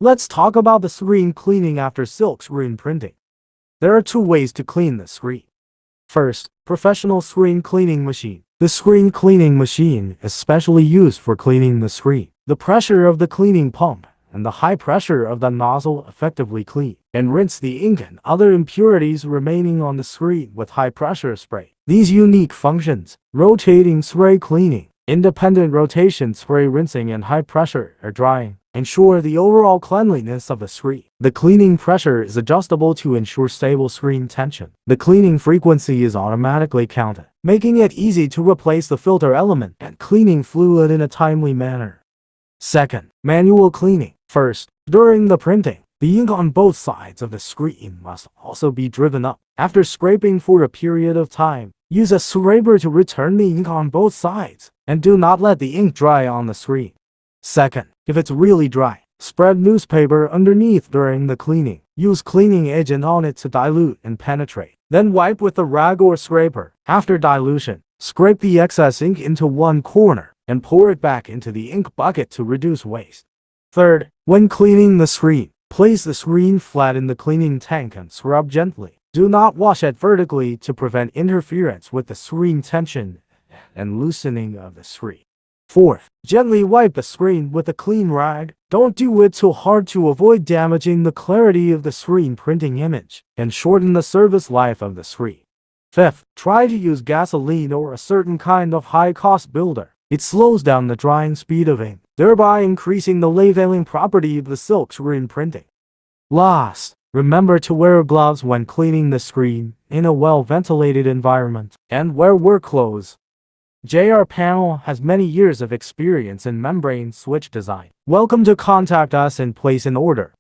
Let's talk about the screen cleaning after silkscreen printing. There are two ways to clean the screen. First, professional screen cleaning machine. The screen cleaning machine is specially used for cleaning the screen. The pressure of the cleaning pump and the high pressure of the nozzle effectively clean and rinse the ink and other impurities remaining on the screen with high pressure spray. These unique functions, rotating spray cleaning, independent rotation spray rinsing, and high pressure air drying, ensure the overall cleanliness of the screen. The cleaning pressure is adjustable to ensure stable screen tension. The cleaning frequency is automatically counted, making it easy to replace the filter element and cleaning fluid in a timely manner. Second, manual cleaning. First, during the printing, the ink on both sides of the screen must also be driven up. After scraping for a period of time, use a scraper to return the ink on both sides, and do not let the ink dry on the screen. Second, if it's really dry, spread newspaper underneath during the cleaning. Use cleaning agent on it to dilute and penetrate. Then wipe with a rag or scraper. After dilution, scrape the excess ink into one corner and pour it back into the ink bucket to reduce waste. Third, when cleaning the screen, place the screen flat in the cleaning tank and scrub gently. Do not wash it vertically to prevent interference with the screen tension and loosening of the screen. Fourth, gently wipe the screen with a clean rag. Don't do it too hard to avoid damaging the clarity of the screen printing image and shorten the service life of the screen. Fifth, try to use gasoline or a certain kind of high-cost builder. It slows down the drying speed of ink, thereby increasing the leveling property of the silkscreen printing. Last, remember to wear gloves when cleaning the screen in a well-ventilated environment, and wear work clothes. JRPanel has many years of experience in membrane switch design. Welcome to contact us and place an order.